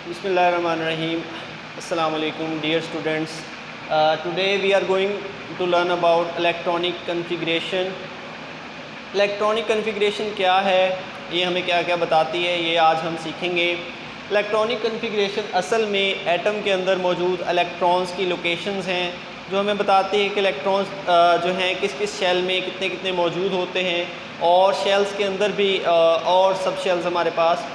Bismillahirrahmanirrahim. Assalamu alaikum dear students. Today we are going to learn about electronic configuration. Electronic configuration क्या है, ये हमें क्या क्या बताती है, ये आज हम सीखेंगे। इलेक्ट्रॉनिक कन्फिग्रेशन असल में एटम के अंदर मौजूद इलेक्ट्रॉन्स की लोकेशंस हैं जो हमें बताती है कि इलेक्ट्रॉन्स जो हैं किस किस शेल में कितने कितने मौजूद होते हैं, और शेल्स के अंदर भी और सब शेल्स हमारे पास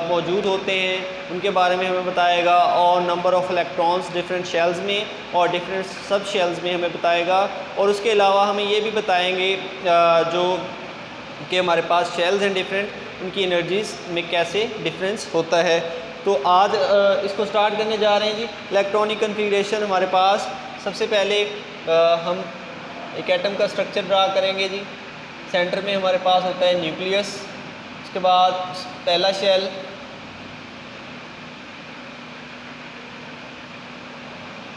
मौजूद होते हैं, उनके बारे में हमें बताएगा। और number of electrons different shells में और डिफरेंट सब शेल्स में हमें बताएगा। और उसके अलावा हमें ये भी बताएंगे जो कि हमारे पास शेल्स हैं डिफरेंट, उनकी एनर्जीज़ में कैसे डिफरेंस होता है। तो आज इसको स्टार्ट करने जा रहे हैं जी। इलेक्ट्रॉनिक कन्फिग्रेशन हमारे पास सबसे पहले हम एक एटम का स्ट्रक्चर ड्रा करेंगे जी। सेंटर में हमारे पास होता है न्यूक्लियस, उसके बाद पहला शेल,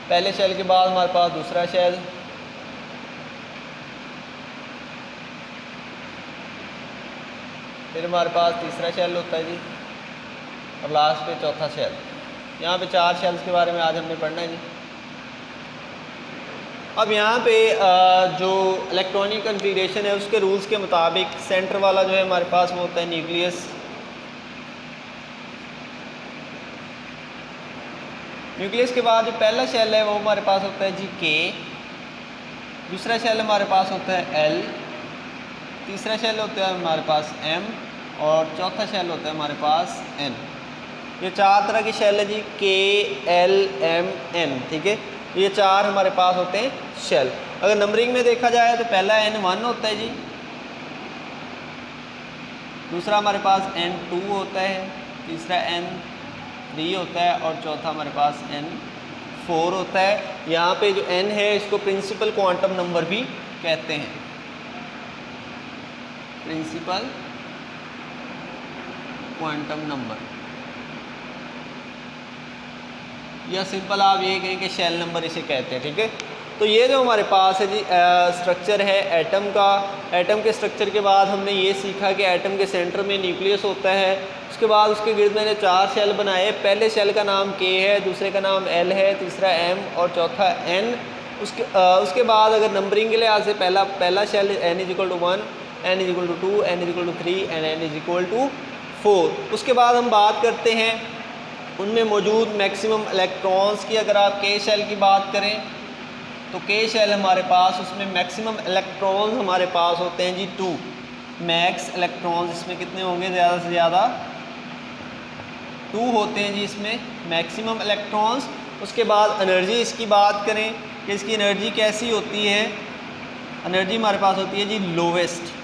पहले शेल के बाद हमारे पास दूसरा शेल, फिर हमारे पास तीसरा शेल होता है जी, और लास्ट पे चौथा शेल। यहाँ पे 4 शेल्स के बारे में आज हमने पढ़ना है जी। अब यहाँ पे जो इलेक्ट्रॉनिक कन्फिग्रेशन है उसके रूल्स के मुताबिक सेंटर वाला जो है हमारे पास वो होता है न्यूक्लियस। न्यूक्लियस के बाद जो पहला शेल है वो हमारे पास होता है जी के, दूसरा शेल हमारे पास होता है एल, तीसरा शेल होता है हमारे पास एम, और चौथा शेल होता है हमारे पास एन। ये 4 तरह के शेल है जी, के एल एम एन, ठीक है। ये 4 हमारे पास होते हैं शेल। अगर नंबरिंग में देखा जाए तो पहला N1 होता है जी, दूसरा हमारे पास N2 होता है, तीसरा N3 होता है, और चौथा हमारे पास N4 होता है। यहाँ पे जो N है इसको प्रिंसिपल क्वांटम नंबर भी कहते हैं, प्रिंसिपल क्वांटम नंबर, या सिंपल आप ये कहें कि शेल नंबर इसे कहते हैं, ठीक है। तो ये जो हमारे पास है जी स्ट्रक्चर है एटम का। एटम के स्ट्रक्चर के बाद हमने ये सीखा कि एटम के सेंटर में न्यूक्लियस होता है, उसके बाद उसके गिर्द मैंने 4 शेल बनाए। पहले शेल का नाम के है, दूसरे का नाम एल है, तीसरा एम और चौथा एन। उसके बाद अगर नंबरिंग के लिहाज से पहला shell n=1, n=2, n=3 and n=4। उसके बाद हम बात करते हैं उनमें मौजूद मैक्सिमम इलेक्ट्रॉन्स की। अगर आप के शेल की बात करें तो के शेल हमारे पास, उसमें मैक्सिमम इलेक्ट्रॉन्स हमारे पास होते हैं जी 2 मैक्स इलेक्ट्रॉन्स। इसमें कितने होंगे, ज़्यादा से ज़्यादा 2 होते हैं जी इसमें मैक्सिमम इलेक्ट्रॉन्स। उसके बाद एनर्जी इसकी बात करें कि इसकी एनर्जी कैसी होती है, एनर्जी हमारे पास होती है जी लोवेस्ट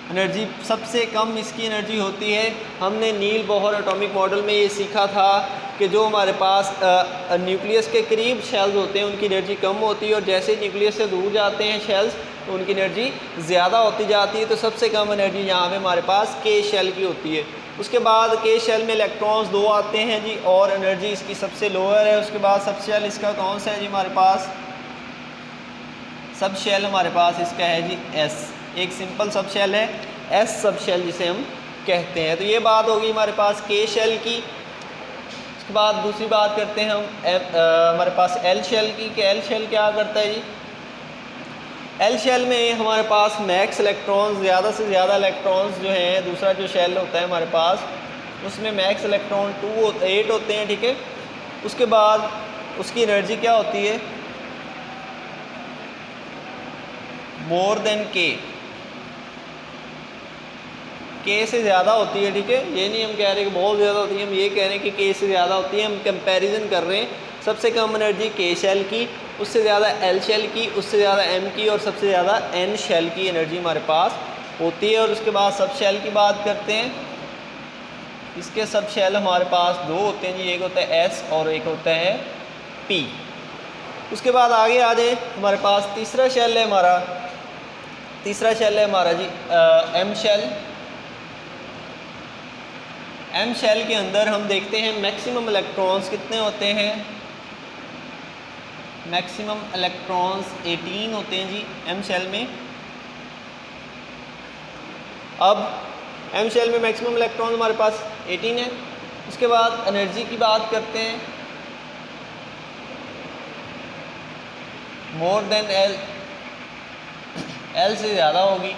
एनर्जी, सबसे कम इसकी एनर्जी होती है। हमने नील बोहर एटॉमिक मॉडल में ये सीखा था कि जो हमारे पास न्यूक्लियस के करीब शेल्स होते हैं उनकी एनर्जी कम होती है, और जैसे न्यूक्लियस से दूर जाते हैं शेल्स तो उनकी एनर्जी ज़्यादा होती जाती है। तो सबसे कम एनर्जी यहाँ पे हमारे पास के शेल की होती है। उसके बाद के शेल में इलेक्ट्रॉन्स 2 आते हैं जी, और एनर्जी इसकी सबसे लोअर है। उसके बाद सब शेल इसका कौन सा है जी हमारे पास, सब शेल हमारे पास इसका है जी एस, एक सिंपल सब शेल है, एस सब शेल जिसे हम कहते हैं। तो ये बात होगी हमारे पास के शेल की। उसके बाद दूसरी बात करते हैं हम हमारे पास एल शेल की, कि एल शेल क्या करता है जी। एल शेल में हमारे पास मैक्स इलेक्ट्रॉन्स, ज़्यादा से ज़्यादा इलेक्ट्रॉन्स जो हैं, दूसरा जो शेल होता है हमारे पास उसमें मैक्स इलेक्ट्रॉन 8 होते हैं, ठीक है। उसके बाद उसकी एनर्जी क्या होती है, मोर देन के से ज़्यादा होती है, ठीक है। ये नहीं हम कह रहे कि बहुत ज़्यादा होती है, हम ये कह रहे हैं कि के से ज़्यादा होती है। हम कंपैरिजन कर रहे हैं, सबसे कम एनर्जी के शेल की, उससे ज़्यादा एल शेल की, उससे ज़्यादा एम की, और सबसे ज़्यादा एन शेल की एनर्जी हमारे पास होती है। और उसके बाद सब शेल की बात करते हैं। इसके सब शेल हमारे पास 2 होते हैं जी, एक होता है एस और एक होता है पी। उसके बाद आगे आ जाए, हमारे पास तीसरा शेल है हमारा जी एम शेल। एम शेल के अंदर हम देखते हैं मैक्सिमम इलेक्ट्रॉन्स कितने होते हैं, मैक्सिमम इलेक्ट्रॉन्स 18 होते हैं जी एम शेल में। अब एम शेल में मैक्सिमम इलेक्ट्रॉन हमारे पास 18 है। उसके बाद एनर्जी की बात करते हैं, मोर देन एल, एल से ज़्यादा होगी।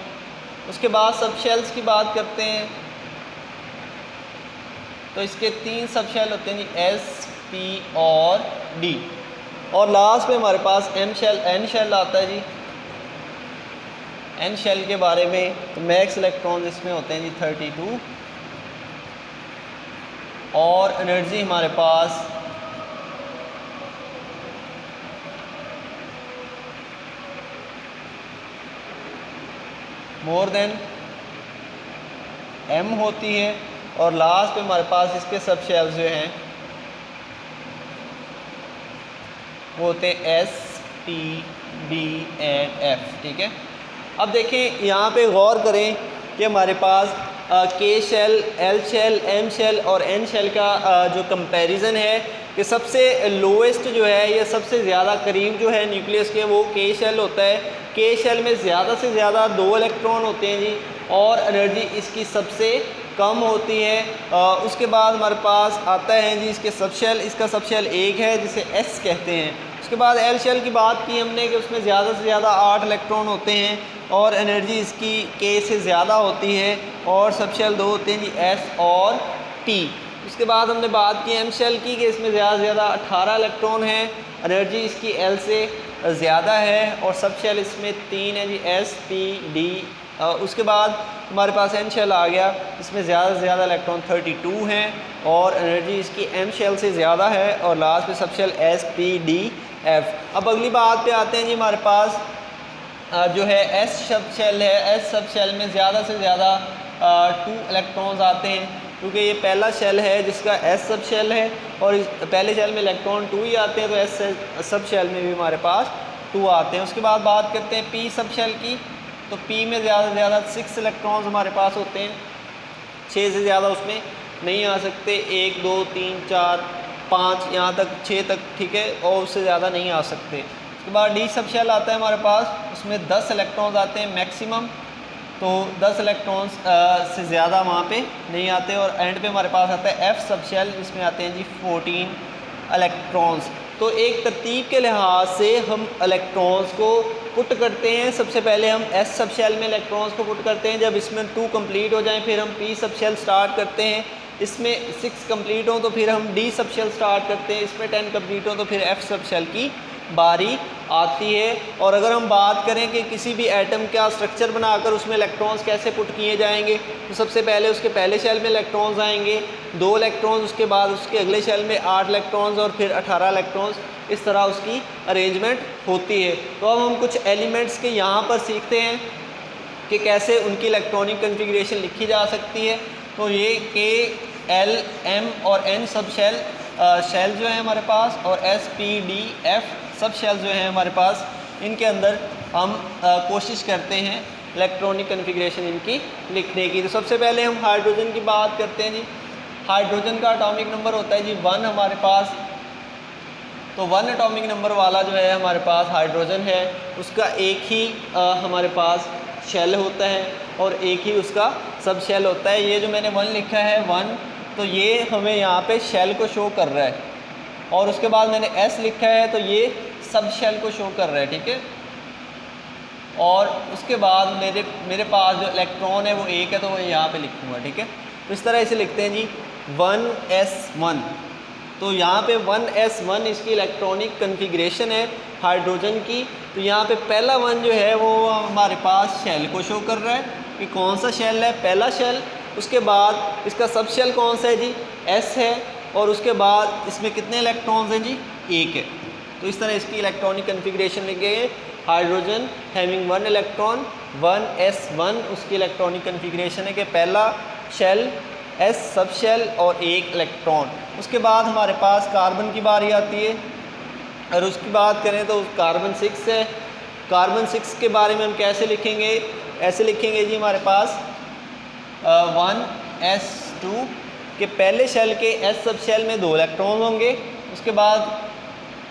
उसके बाद सब शेल्स की बात करते हैं, तो इसके 3 सब शेल होते हैं जी, एस, पी और डी। और लास्ट में हमारे पास एम शेल, एन शेल आता है जी। एन शेल के बारे में तो मैक्स इलेक्ट्रॉन इसमें होते हैं जी 32 और एनर्जी हमारे पास मोर देन एम होती है। और लास्ट में हमारे पास इसके सब शेल्स जो हैं वो होते हैं S, p, D and F, ठीक है। अब देखें यहाँ पे गौर करें कि हमारे पास K shell, L shell, M shell और एन शेल का जो कंपैरिजन है कि सबसे लोएस्ट जो है या सबसे ज़्यादा करीब जो है न्यूक्लियस के वो के शेल होता है। के शेल में ज़्यादा से ज़्यादा 2 इलेक्ट्रॉन होते हैं जी और एनर्जी इसकी सबसे कम होती है। उसके बाद हमारे पास आता है जी इसके सब शेल, इसका सब शेल 1 है जिसे एस कहते हैं। उसके बाद एल शेल की बात की हमने कि उसमें ज़्यादा से ज़्यादा 8 इलेक्ट्रॉन होते हैं और एनर्जी इसकी के से ज़्यादा होती है और सब शेल 2 होते हैं जी, एस और पी। उसके बाद हमने बात की एम शेल की कि इसमें ज़्यादा से ज़्यादा 18 इलेक्ट्रॉन हैं, एनर्जी इसकी एल से ज़्यादा है और सब शेल इसमें 3 है जी, एस, पी, डी। उसके बाद हमारे पास एन शेल आ गया, इसमें ज़्यादा से ज़्यादा इलेक्ट्रॉन 32 हैं और एनर्जी इसकी एम शेल से ज़्यादा है और लास्ट में subshell s, p, d, f. अब अगली बात पे आते हैं जी, हमारे पास जो है एस सब शेल है। एस सब शेल में ज़्यादा से ज़्यादा 2 इलेक्ट्रॉन्स आते हैं क्योंकि ये पहला शेल है जिसका एस सब शेल है और इस पहले शेल में इलेक्ट्रॉन 2 ही आते हैं, तो एस सब शेल में भी हमारे पास 2 आते हैं। उसके बाद बात करते हैं पी सब शेल की, तो पी में ज़्यादा से ज़्यादा 6 इलेक्ट्रॉन्स हमारे पास होते हैं, 6 से ज़्यादा उसमें नहीं आ सकते, 1, 2, 3, 4, 5 यहाँ तक 6 तक, ठीक है, और उससे ज़्यादा नहीं आ सकते। उसके बाद डी सब शेल आता है हमारे पास, उसमें 10 इलेक्ट्रॉन्स आते हैं मैक्सिमम, तो 10 इलेक्ट्रॉन्स से ज़्यादा वहाँ पे नहीं आते। और एंड पे हमारे पास आता है एफ सब शेल, जिसमें आते हैं जी 14 इलेक्ट्रॉन्स। तो एक तरतीब के लिहाज से हम इलेक्ट्रॉन्स को पुट करते हैं। सबसे पहले हम एस सब शेल में इलेक्ट्रॉन्स को पुट करते हैं, जब इसमें 2 कंप्लीट हो जाएं फिर हम पी सब शेल स्टार्ट करते हैं, इसमें 6 कंप्लीट हों तो फिर हम डी सब शेल स्टार्ट करते हैं, इसमें 10 कंप्लीट हों तो फिर एफ सब शेल की बारी आती है। और अगर हम बात करें कि किसी भी एटम का स्ट्रक्चर बनाकर उसमें इलेक्ट्रॉन्स कैसे पुट किए जाएंगे, तो सबसे पहले उसके पहले शेल में इलेक्ट्रॉन्स आएंगे, 2 इलेक्ट्रॉन्स, उसके बाद उसके अगले शेल में 8 इलेक्ट्रॉन्स और फिर 18 इलेक्ट्रॉन्स, इस तरह उसकी अरेंजमेंट होती है। तो अब हम कुछ एलिमेंट्स के यहाँ पर सीखते हैं कि कैसे उनकी इलेक्ट्रॉनिक कन्फिग्रेशन लिखी जा सकती है। तो ये के, एल, एम और एन सब शेल जो है हमारे पास, और एस, पी, डी, एफ सब शेल जो हैं हमारे पास, इनके अंदर हम कोशिश करते हैं इलेक्ट्रॉनिक कन्फिग्रेशन इनकी लिखने की। तो सबसे पहले हम हाइड्रोजन की बात करते हैं जी। हाइड्रोजन का एटॉमिक नंबर होता है जी 1 हमारे पास। तो 1 एटॉमिक नंबर वाला जो है हमारे पास हाइड्रोजन है, उसका एक ही हमारे पास शेल होता है और एक ही उसका सब शेल होता है। ये जो मैंने 1 लिखा है 1, तो ये हमें यहाँ पे शेल को शो कर रहा है, और उसके बाद मैंने एस लिखा है तो ये सब शेल को शो कर रहा है, ठीक है। और उसके बाद मेरे पास जो इलेक्ट्रॉन है वो एक है, तो वो यहाँ पे लिखूँगा, ठीक है। तो इस तरह इसे लिखते हैं जी 1s1। तो यहाँ पे 1s1 इसकी इलेक्ट्रॉनिक कन्फिग्रेशन है हाइड्रोजन की। तो यहाँ पे पहला 1 जो है वो हमारे पास शेल को शो कर रहा है कि कौन सा शेल है, पहला शेल। उसके बाद इसका सब शेल कौन सा है जी, एस है, और उसके बाद इसमें कितने इलेक्ट्रॉन्स हैं जी, 1 है। तो इस तरह इसकी इलेक्ट्रॉनिक कन्फिग्रेशन लिखे गए, हाइड्रोजन हैविंग 1 इलेक्ट्रॉन, 1s1 उसकी इलेक्ट्रॉनिक कन्फिग्रेशन है कि पहला शेल, एस सब शेल और 1 इलेक्ट्रॉन। उसके बाद हमारे पास कार्बन की बारी आती है, और उसकी बात करें तो कार्बन 6 है। कार्बन 6 के बारे में हम कैसे लिखेंगे, ऐसे लिखेंगे जी हमारे पास 1s2 के पहले शेल के एस सब शेल में 2 इलेक्ट्रॉन होंगे। उसके बाद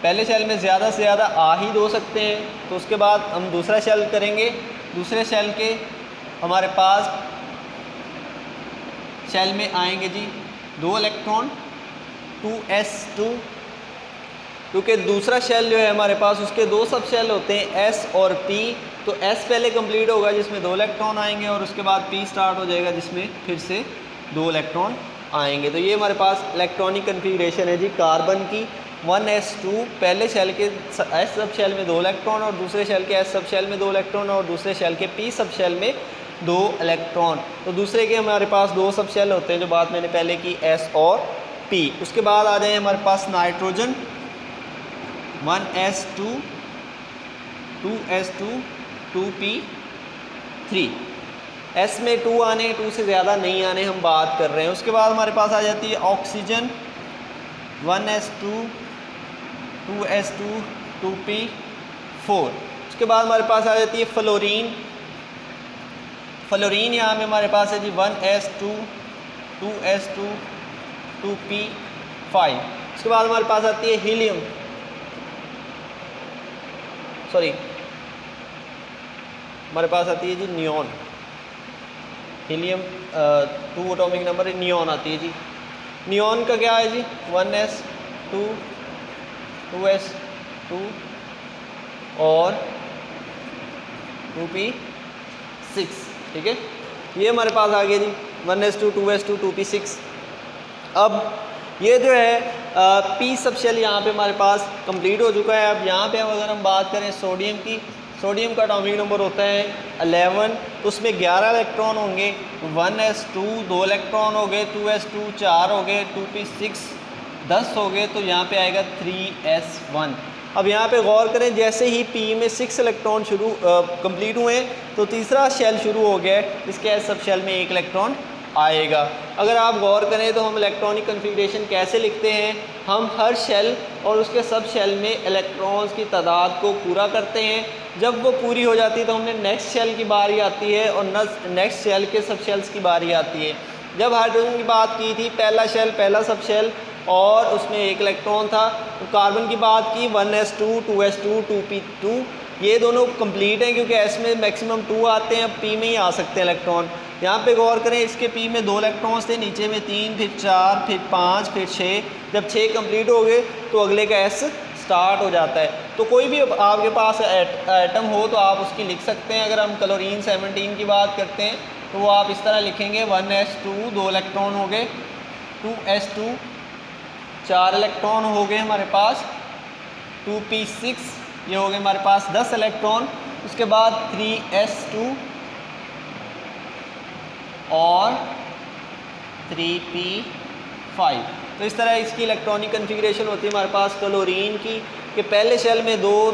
पहले शेल में ज़्यादा से ज़्यादा आ ही 2 सकते हैं, तो उसके बाद हम दूसरा शेल करेंगे, दूसरे शेल के हमारे पास शेल में आएंगे जी 2 इलेक्ट्रॉन, 2s2, क्योंकि दूसरा शेल जो है हमारे पास उसके 2 सब शेल होते हैं s और p, तो s पहले कंप्लीट होगा जिसमें 2 इलेक्ट्रॉन आएंगे और उसके बाद p स्टार्ट हो जाएगा जिसमें फिर से 2 इलेक्ट्रॉन आएंगे। तो ये हमारे पास इलेक्ट्रॉनिक कन्फिग्रेशन है जी कार्बन की। 1s2 पहले शेल के s सब शेल में 2 इलेक्ट्रॉन और दूसरे शेल के s सब शेल में 2 इलेक्ट्रॉन और दूसरे शेल के p सब शेल में 2 इलेक्ट्रॉन। तो दूसरे के हमारे पास 2 सब शेल होते हैं जो बात मैंने पहले की s और p। उसके बाद आ जाए हमारे पास nitrogen 1s2 2s2 2p3, s में 2 आने, 2 से ज़्यादा नहीं आने हम बात कर रहे हैं। उसके बाद हमारे पास आ जाती है ऑक्सीजन 1s2 2s2 2p4। उसके बाद हमारे पास आ जाती है फ्लोरीन। फ्लोरीन यहाँ में हमारे पास है जी 1s2 2s2 2p5। उसके बाद हमारे पास आती है हीलियम, सॉरी हमारे पास आती है जी neon. Helium 2 atomic number, neon आती है जी। नियॉन का क्या है जी 1s2 2s2 और 2p6, ठीक है। ये हमारे पास आ गया जी 1s2 2s2 2p6। अब ये जो है p सब शेल यहाँ पे हमारे पास कंप्लीट हो चुका है। अब यहाँ पे अगर हम बात करें सोडियम की, सोडियम का एटॉमिक नंबर होता है 11, तो उसमें 11 इलेक्ट्रॉन होंगे। 1s2 2 इलेक्ट्रॉन हो गए, 2s2 4 हो गए, 2p6 10 हो गए, तो यहाँ पे आएगा 3s1। अब यहाँ पे गौर करें, जैसे ही p में 6 इलेक्ट्रॉन कंप्लीट हुए तो तीसरा शेल शुरू हो गया है, इसके सब शेल में 1 इलेक्ट्रॉन आएगा। अगर आप गौर करें तो हम इलेक्ट्रॉनिक कन्फिग्रेशन कैसे लिखते हैं, हम हर शेल और उसके सब शेल में इलेक्ट्रॉन्स की तादाद को पूरा करते हैं। जब वो पूरी हो जाती है तो हमने नेक्स्ट शेल की बारी आती है और नेक्स्ट शेल के सब शेल्स की बारी आती है। जब हाइड्रोजन की बात की थी, पहला शेल पहला सब शेल और उसमें 1 इलेक्ट्रॉन था। तो कार्बन की बात की 1s2 2s2 2p2, ये दोनों कंप्लीट हैं क्योंकि s में मैक्सिमम 2 आते हैं, p में ही आ सकते हैं इलेक्ट्रॉन। यहाँ पे गौर करें, इसके p में 2 इलेक्ट्रॉन्स थे, नीचे में 3, फिर 4, फिर 5, फिर 6। जब 6 कंप्लीट हो गए तो अगले का s स्टार्ट हो जाता है। तो कोई भी आपके पास एटम हो तो आप उसकी लिख सकते हैं। अगर हम क्लोरीन 17 की बात करते हैं तो वो आप इस तरह लिखेंगे 1s2 2 इलेक्ट्रॉन हो गए, 2s2 4 इलेक्ट्रॉन हो गए हमारे पास, 2p6 ये हो गए हमारे पास 10 इलेक्ट्रॉन। उसके बाद 3s2 और 3p5। तो इस तरह इसकी इलेक्ट्रॉनिक कन्फिग्रेशन होती है हमारे पास क्लोरीन की, कि पहले शेल में 2,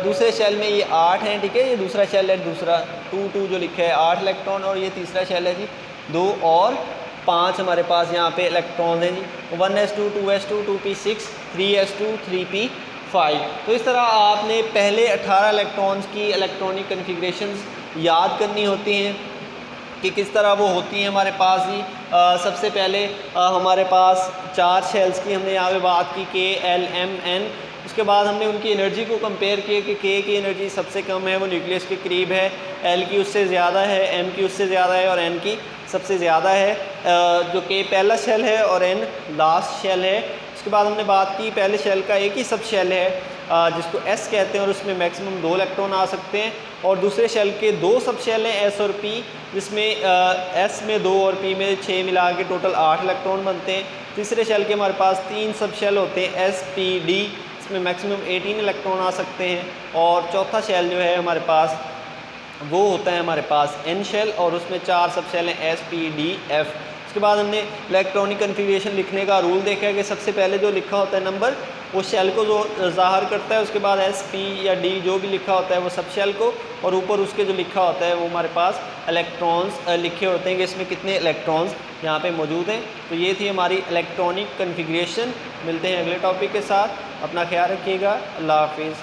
दूसरे शेल में ये 8 हैं, ठीक है। ये दूसरा शेल है, दूसरा 2 जो लिखा है 8 इलेक्ट्रॉन, और ये तीसरा शेल है जी 2 और 5 हमारे पास यहाँ पे इलेक्ट्रॉन हैं जी। 1s2 2s2 2p6 3s2 3p5। तो इस तरह आपने पहले 18 इलेक्ट्रॉन्स की इलेक्ट्रॉनिक कन्फिग्रेशंस याद करनी होती हैं कि किस तरह वो होती हैं हमारे पास ही। सबसे पहले हमारे पास 4 शेल्स की हमने यहाँ पे बात की, K L M N। उसके बाद हमने उनकी एनर्जी को कंपेयर किया कि K की एनर्जी सबसे कम है, वो न्यूक्लियस के करीब है, L की उससे ज़्यादा है, M की उससे ज़्यादा है और N की सबसे ज़्यादा है। जो K पहला शेल है और N लास्ट शेल है। उसके बाद हमने बात की पहले शेल का एक ही सब शेल है जिसको S कहते हैं और उसमें मैक्सिमम 2 इलेक्ट्रॉन आ सकते हैं, और दूसरे शेल के 2 सब शेल हैं S और P, जिसमें S में 2 और P में 6 मिला के टोटल 8 इलेक्ट्रॉन बनते हैं। तीसरे शेल के हमारे पास 3 सब शेल होते हैं S P D, इसमें मैक्सिमम 18 इलेक्ट्रॉन आ सकते हैं। और चौथा शेल जो है हमारे पास वो होता है हमारे पास N शेल, और उसमें 4 सब शेल हैं S P D F। उसके बाद हमने इलेक्ट्रॉनिक कन्फिग्रेशन लिखने का रूल देखा है कि सबसे पहले जो लिखा होता है नंबर वो शेल को जो ज़ाहिर करता है, उसके बाद S P या D जो भी लिखा होता है वो सब शेल को, और ऊपर उसके जो लिखा होता है वो हमारे पास इलेक्ट्रॉन्स लिखे होते हैं कि इसमें कितने इलेक्ट्रॉन्स यहाँ पे मौजूद हैं। तो ये थी हमारी इलेक्ट्रॉनिक कन्फिग्रेशन। मिलते हैं अगले टॉपिक के साथ, अपना ख्याल रखिएगा, अल्लाह हाफिज़।